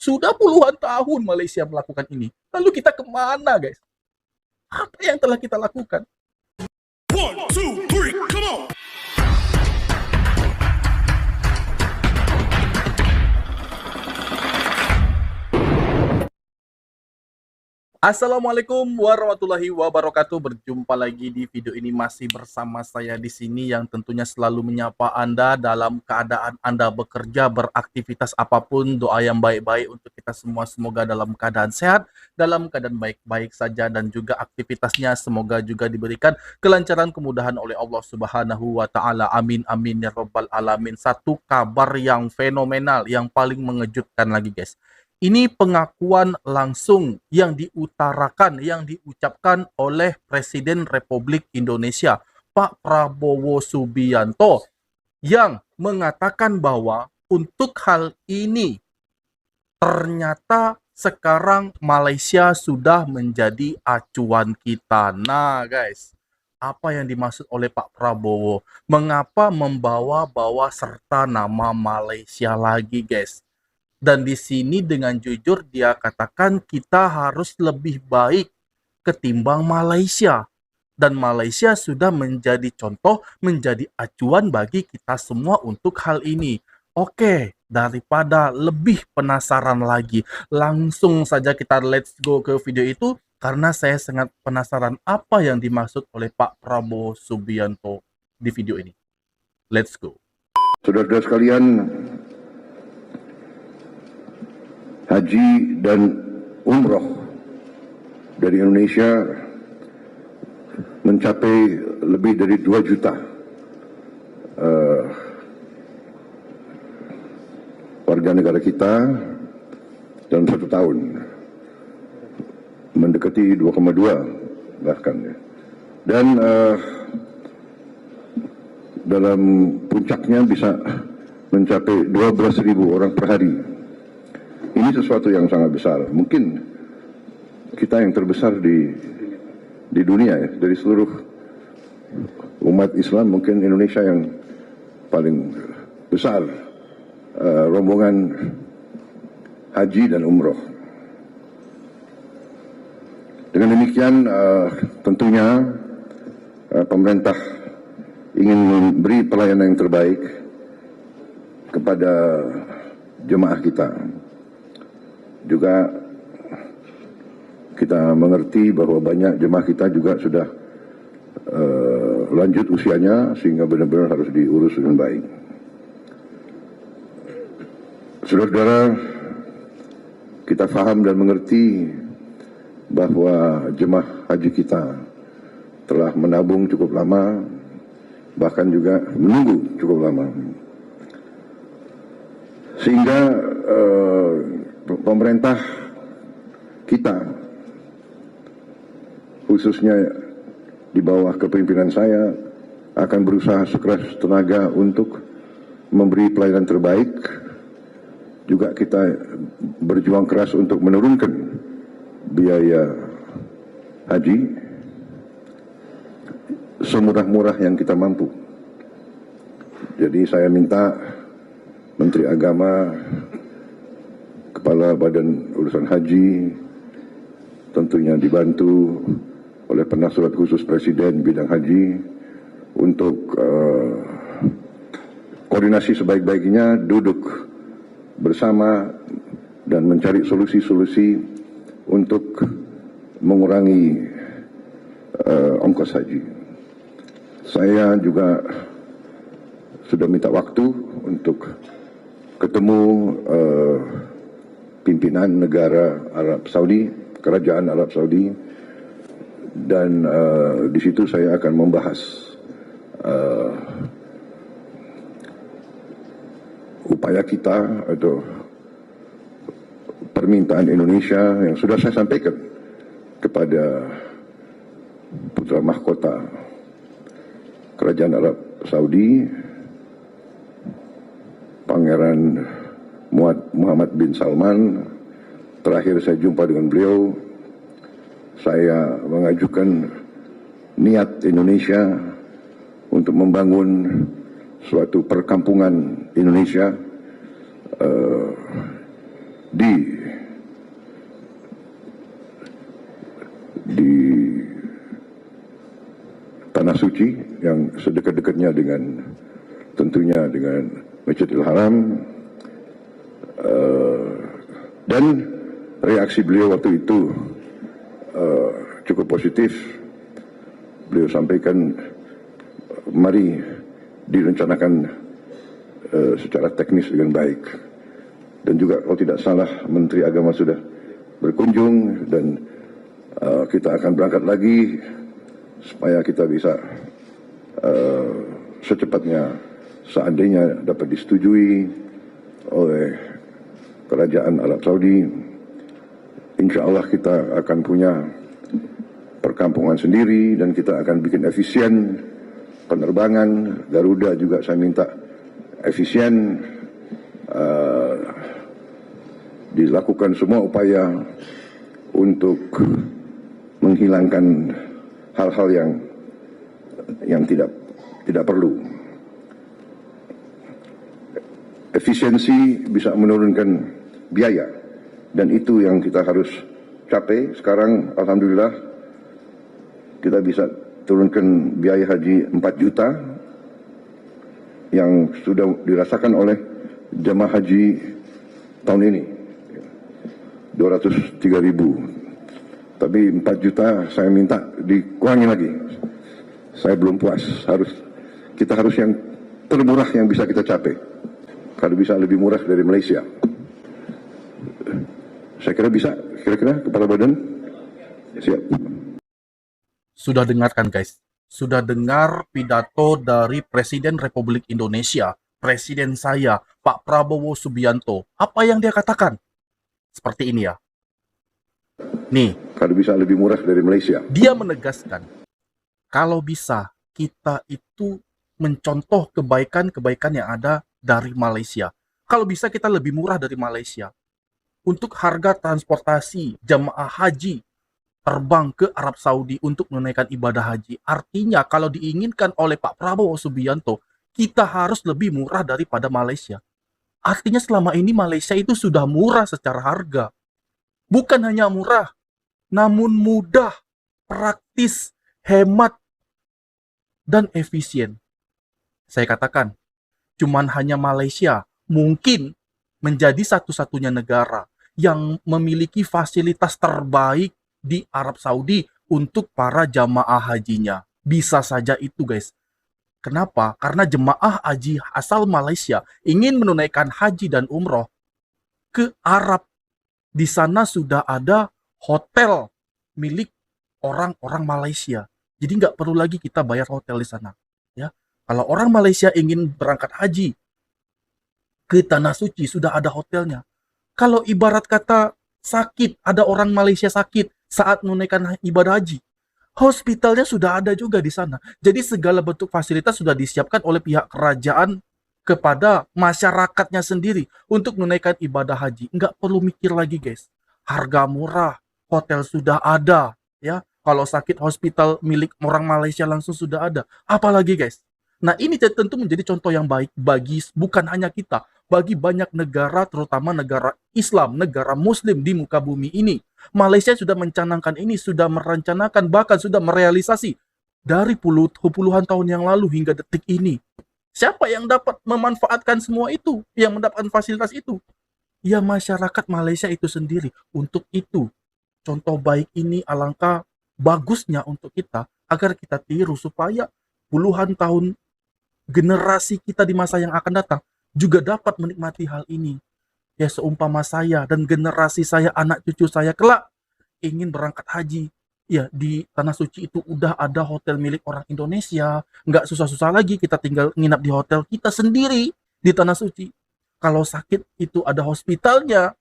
Sudah puluhan tahun Malaysia melakukan ini. Lalu kita kemana, guys? Apa yang telah kita lakukan? 1, 2, 3, come on! Assalamualaikum warahmatullahi wabarakatuh. Berjumpa lagi di video ini, masih bersama saya di sini yang tentunya selalu menyapa Anda dalam keadaan Anda bekerja, beraktivitas apapun. Doa yang baik-baik untuk kita semua, semoga dalam keadaan sehat, dalam keadaan baik-baik saja, dan juga aktivitasnya semoga juga diberikan kelancaran, kemudahan oleh Allah Subhanahu wa taala. Amin amin ya rabbal alamin. Satu kabar yang fenomenal, yang paling mengejutkan lagi, guys. Ini pengakuan langsung yang diutarakan, yang diucapkan oleh Presiden Republik Indonesia, Pak Prabowo Subianto, yang mengatakan bahwa untuk hal ini ternyata sekarang Malaysia sudah menjadi acuan kita. Nah, guys, apa yang dimaksud oleh Pak Prabowo? Mengapa membawa-bawa serta nama Malaysia lagi, guys? Dan di sini dengan jujur dia katakan kita harus lebih baik ketimbang Malaysia. Dan Malaysia sudah menjadi contoh, menjadi acuan bagi kita semua untuk hal ini. Oke, daripada lebih penasaran lagi, langsung saja kita let's go ke video itu. Karena saya sangat penasaran apa yang dimaksud oleh Pak Prabowo Subianto di video ini. Let's go. Saudara-saudara sekalian, haji dan umroh dari Indonesia mencapai lebih dari 2 juta warga negara kita dalam 1 tahun, mendekati 2,2 bahkan, dan dalam puncaknya bisa mencapai 12.000 orang per hari. Ini sesuatu yang sangat besar. Mungkin kita yang terbesar di dunia ya, dari seluruh umat Islam, mungkin Indonesia yang paling besar rombongan haji dan umroh. Dengan demikian tentunya pemerintah ingin memberi pelayanan yang terbaik kepada jemaah kita. Juga kita mengerti bahwa banyak jemaah kita juga sudah lanjut usianya, sehingga benar-benar harus diurus dengan baik. Saudara-saudara, kita paham dan mengerti bahwa jemaah haji kita telah menabung cukup lama, bahkan juga menunggu cukup lama, sehingga pemerintah kita, khususnya di bawah kepemimpinan saya, akan berusaha sekeras tenaga untuk memberi pelayanan terbaik. Juga kita berjuang keras untuk menurunkan biaya haji semurah-murah yang kita mampu. Jadi saya minta Menteri Agama, Kepala Badan Urusan Haji, tentunya dibantu oleh Penasihat Khusus Presiden bidang haji, untuk koordinasi sebaik-baiknya, duduk bersama dan mencari solusi-solusi untuk mengurangi ongkos haji. Saya juga sudah minta waktu untuk ketemu pimpinan negara Arab Saudi, Kerajaan Arab Saudi, dan di situ saya akan membahas upaya kita atau permintaan Indonesia yang sudah saya sampaikan kepada putra mahkota Kerajaan Arab Saudi, Pangeran Muhammad bin Salman. Terakhir saya jumpa dengan beliau, saya mengajukan niat Indonesia untuk membangun suatu perkampungan Indonesia di di tanah suci yang sedekat-dekatnya dengan tentunya dengan Masjidil Haram, dan reaksi beliau waktu itu cukup positif. Beliau sampaikan mari direncanakan secara teknis dengan baik, dan juga kalau tidak salah Menteri Agama sudah berkunjung, dan kita akan berangkat lagi supaya kita bisa secepatnya, seandainya dapat disetujui oleh Kerajaan Arab Saudi, insya Allah kita akan punya perkampungan sendiri, dan kita akan bikin efisien penerbangan. Garuda juga saya minta efisien, dilakukan semua upaya untuk menghilangkan hal-hal yang tidak perlu. Efisiensi bisa menurunkan biaya, dan itu yang kita harus capai. Sekarang alhamdulillah kita bisa turunkan biaya haji 4 juta yang sudah dirasakan oleh jemaah haji tahun ini, 203.000. Tapi 4 juta saya minta dikurangi lagi. Saya belum puas. Kita harus yang termurah yang bisa kita capai. Kalau bisa lebih murah dari Malaysia. Saya kira bisa. Kira-kira Kepala Badan? Siap. Sudah dengarkan guys, sudah dengar pidato dari Presiden Republik Indonesia, Presiden saya, Pak Prabowo Subianto. Apa yang dia katakan? Seperti ini ya. Nih, Kalau bisa lebih murah dari Malaysia. dia menegaskan, kalau bisa kita itu mencontoh kebaikan-kebaikan yang ada dari Malaysia. Kalau bisa kita lebih murah dari Malaysia. Untuk harga transportasi jamaah haji terbang ke Arab Saudi untuk menunaikan ibadah haji. Artinya kalau diinginkan oleh Pak Prabowo Subianto, kita harus lebih murah daripada Malaysia. Artinya selama ini Malaysia itu sudah murah secara harga. Bukan hanya murah, namun mudah, praktis, hemat, dan efisien. Saya katakan, cuman hanya Malaysia mungkin menjadi satu-satunya negara yang memiliki fasilitas terbaik di Arab Saudi untuk para jamaah hajinya. Bisa saja itu guys. Kenapa? Karena jemaah haji asal Malaysia ingin menunaikan haji dan umroh ke Arab. Di sana sudah ada hotel milik orang-orang Malaysia. Jadi nggak perlu lagi kita bayar hotel di sana. Ya, kalau orang Malaysia ingin berangkat haji ke Tanah Suci sudah ada hotelnya. Kalau ibarat kata sakit, ada orang Malaysia sakit saat menunaikan ibadah haji, hospitalnya sudah ada juga di sana. Jadi segala bentuk fasilitas sudah disiapkan oleh pihak kerajaan kepada masyarakatnya sendiri untuk menunaikan ibadah haji. Nggak perlu mikir lagi guys. Harga murah, hotel sudah ada. Ya, kalau sakit hospital milik orang Malaysia langsung sudah ada. Apalagi guys. Nah ini tentu menjadi contoh yang baik bagi bukan hanya kita, bagi banyak negara, terutama negara Islam, negara Muslim di muka bumi ini. Malaysia sudah mencanangkan ini, sudah merencanakan, bahkan sudah merealisasi dari puluhan tahun yang lalu hingga detik ini. Siapa yang dapat memanfaatkan semua itu, yang mendapatkan fasilitas itu? Ya masyarakat Malaysia itu sendiri. Untuk itu, contoh baik ini alangkah bagusnya untuk kita, agar kita tiru supaya puluhan tahun generasi kita di masa yang akan datang juga dapat menikmati hal ini. Ya seumpama saya dan generasi saya, anak cucu saya kelak ingin berangkat haji. Ya di Tanah Suci itu udah ada hotel milik orang Indonesia. Nggak susah-susah lagi kita tinggal nginap di hotel kita sendiri di Tanah Suci. Kalau sakit itu ada hospitalnya.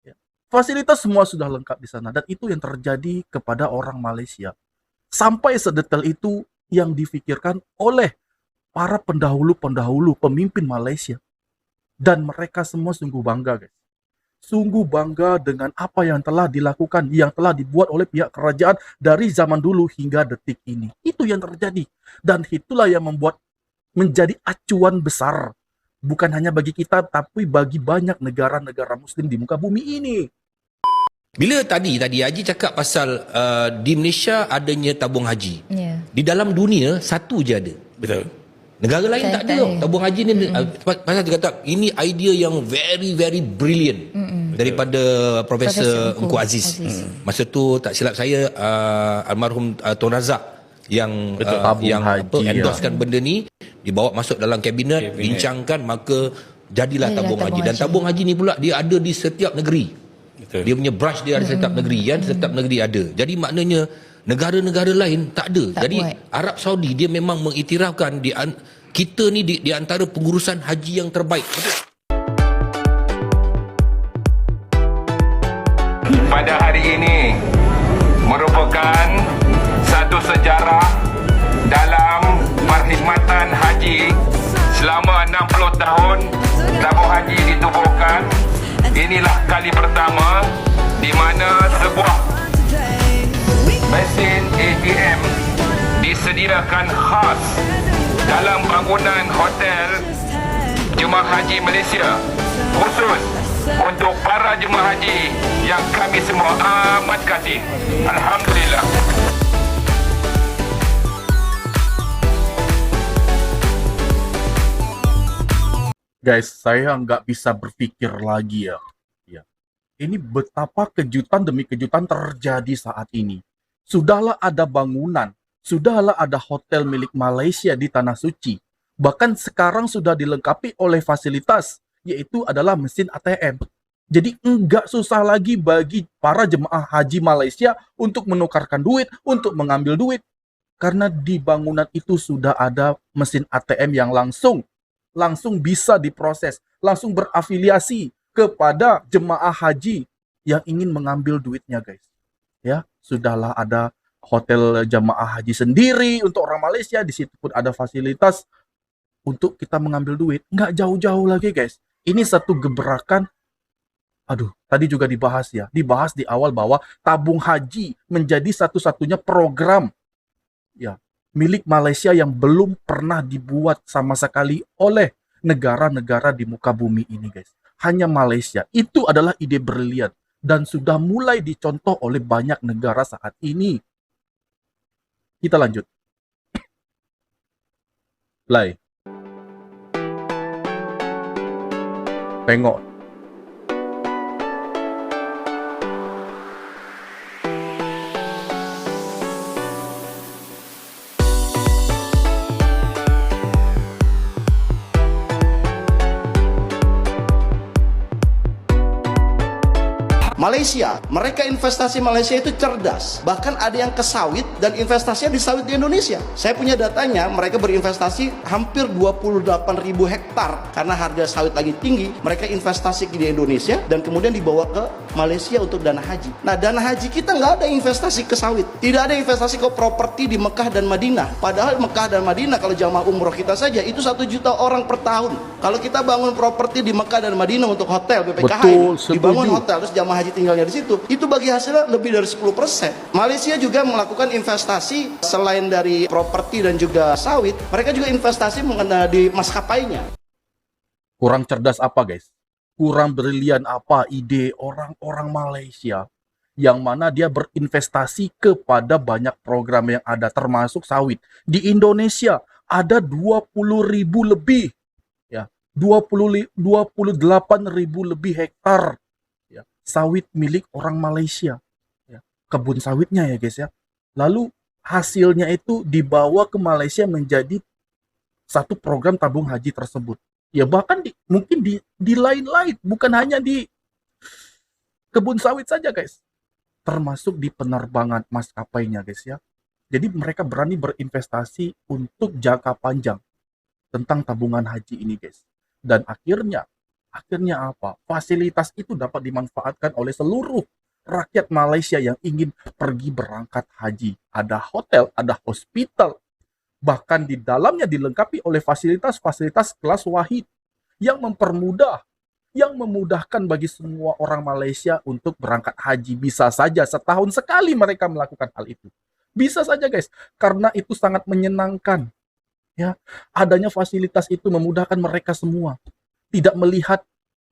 Ya, fasilitas semua sudah lengkap di sana. Dan itu yang terjadi kepada orang Malaysia. Sampai sedetail itu yang difikirkan oleh para pendahulu-pendahulu pemimpin Malaysia. Dan mereka semua sungguh bangga guys. Sungguh bangga dengan apa yang telah dilakukan, yang telah dibuat oleh pihak kerajaan dari zaman dulu hingga detik ini. Itu yang terjadi. Dan itulah yang membuat menjadi acuan besar Bukan hanya bagi kita, tapi bagi banyak negara-negara Muslim di muka bumi ini. Bila tadi Haji cakap pasal di Malaysia adanya tabung haji. Ya. Di dalam dunia satu je ada. Betul. Negara lain Saya tak ada tak tau. ada. Tabung haji ni pasal dia kata ini idea yang very very brilliant daripada Profesor Profesor Engku Aziz. Masa tu tak silap saya almarhum Tun Razak yang Tabung yang haji, endorsekan benda ni, dibawa masuk dalam kabinet, bincangkan, maka jadilah tabung haji. Dan tabung haji ni pula dia ada di setiap negeri. Betul. Dia punya branch dia ada setiap negeri kan, setiap negeri ada. Jadi maknanya negara-negara lain tak ada. Tak Jadi buat. Arab Saudi dia memang mengiktirafkan kita ni di antara pengurusan haji yang terbaik. Pada hari ini merupakan satu sejarah dalam perkhidmatan haji selama 60 tahun tabung haji ditubuhkan. Inilah kali pertama di mana sebuah mesin ATM disediakan khas dalam bangunan hotel jemaah haji Malaysia, khusus untuk para jemaah haji yang kami semua amat kasih. Alhamdulillah. Guys, saya nggak bisa berpikir lagi ya. Ini betapa kejutan demi kejutan terjadi saat ini. Sudahlah ada bangunan, sudahlah ada hotel milik Malaysia di Tanah Suci. Bahkan sekarang sudah dilengkapi oleh fasilitas, yaitu adalah mesin ATM. Jadi enggak susah lagi bagi para jemaah haji Malaysia untuk menukarkan duit, untuk mengambil duit. Karena di bangunan itu sudah ada mesin ATM yang langsung bisa diproses, langsung berafiliasi kepada jemaah haji yang ingin mengambil duitnya, guys. Ya, sudahlah ada hotel jemaah haji sendiri untuk orang Malaysia, di situ pun ada fasilitas untuk kita mengambil duit. Nggak jauh-jauh lagi, guys. Ini satu gebrakan. Aduh, tadi juga dibahas di awal bahwa tabung haji menjadi satu-satunya program ya milik Malaysia yang belum pernah dibuat sama sekali oleh negara-negara di muka bumi ini, guys. Hanya Malaysia. Itu adalah ide brilian dan sudah mulai dicontoh oleh banyak negara saat ini. Kita lanjut. Play. Tengok. Malaysia, mereka investasi Malaysia itu cerdas. Bahkan ada yang ke sawit dan investasinya di sawit di Indonesia. Saya punya datanya, mereka berinvestasi hampir 28.000 hektar. Karena harga sawit lagi tinggi, mereka investasi di Indonesia dan kemudian dibawa ke Malaysia untuk dana haji. Nah, dana haji kita nggak ada investasi ke sawit. Tidak ada investasi ke properti di Mekah dan Madinah. Padahal Mekah dan Madinah kalau jamaah umroh kita saja itu 1 juta orang per tahun. Kalau kita bangun properti di Mekah dan Madinah untuk hotel BPKH Betul, ini, dibangun hotel terus jamaah haji tinggalnya di situ, itu bagi hasilnya lebih dari 10%. Malaysia juga melakukan investasi selain dari properti dan juga sawit, mereka juga investasi mengenai di maskapainya. Kurang cerdas apa, guys? Kurang brilian apa ide orang-orang Malaysia yang mana dia berinvestasi kepada banyak program yang ada termasuk sawit. Di Indonesia ada 20.000 lebih ya, 28.000 lebih hektar ya, sawit milik orang Malaysia. Ya, kebun sawitnya ya, guys ya. Lalu hasilnya itu dibawa ke Malaysia menjadi satu program tabung haji tersebut. Ya bahkan mungkin di lain-lain, bukan hanya di kebun sawit saja, guys. Termasuk di penerbangan maskapainya, guys ya. Jadi mereka berani berinvestasi untuk jangka panjang tentang tabungan haji ini, guys. Dan akhirnya apa? Fasilitas itu dapat dimanfaatkan oleh seluruh rakyat Malaysia yang ingin pergi berangkat haji. Ada hotel, ada hospital, bahkan di dalamnya dilengkapi oleh fasilitas-fasilitas kelas wahid yang memudahkan bagi semua orang Malaysia untuk berangkat haji. Bisa saja setahun sekali mereka melakukan hal itu. Bisa saja, guys, karena itu sangat menyenangkan. Ya, adanya fasilitas itu memudahkan mereka semua. tidak melihat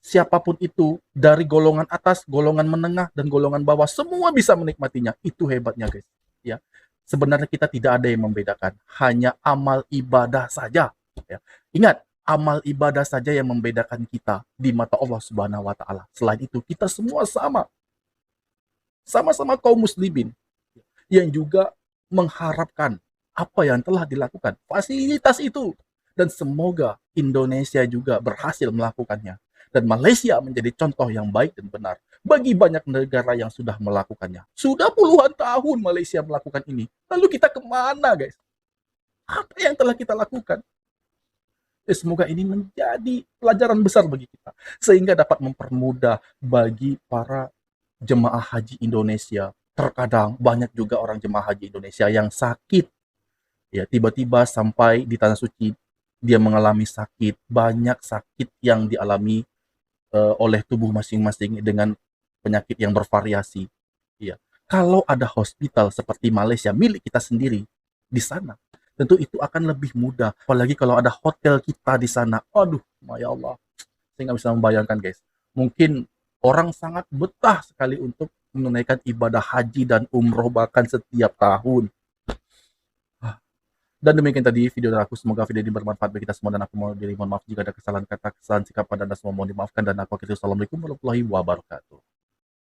siapapun itu, dari golongan atas, golongan menengah, dan golongan bawah, semua bisa menikmatinya. Itu hebatnya, guys. Ya, sebenarnya kita tidak ada yang membedakan, hanya amal ibadah saja. Ya. Ingat, amal ibadah saja yang membedakan kita di mata Allah Subhanahu wa Ta'ala. Selain itu, kita semua sama. Sama-sama kaum muslimin yang juga mengharapkan apa yang telah dilakukan, fasilitas itu. Dan semoga Indonesia juga berhasil melakukannya. Dan Malaysia menjadi contoh yang baik dan benar bagi banyak negara yang sudah melakukannya. Sudah puluhan tahun Malaysia melakukan ini. Lalu kita kemana, guys? Apa yang telah kita lakukan? Semoga ini menjadi pelajaran besar bagi kita. Sehingga dapat mempermudah bagi para jemaah haji Indonesia. Terkadang banyak juga orang jemaah haji Indonesia yang sakit. Ya, tiba-tiba sampai di Tanah Suci, dia mengalami sakit. Banyak sakit yang dialami oleh tubuh masing-masing dengan penyakit yang bervariasi. Ya. Kalau ada hospital seperti Malaysia milik kita sendiri di sana, tentu itu akan lebih mudah. Apalagi kalau ada hotel kita di sana. Aduh, ya Allah. Saya nggak bisa membayangkan, guys. Mungkin orang sangat betah sekali untuk menunaikan ibadah haji dan umroh bahkan setiap tahun. Dan demikian tadi video dari aku. Semoga video ini bermanfaat bagi kita semua. Dan aku mohon maaf jika ada kesalahan kata, kesalahan sikap pada Anda semua mohon dimaafkan. Dan aku akhiri. Assalamualaikum warahmatullahi wabarakatuh.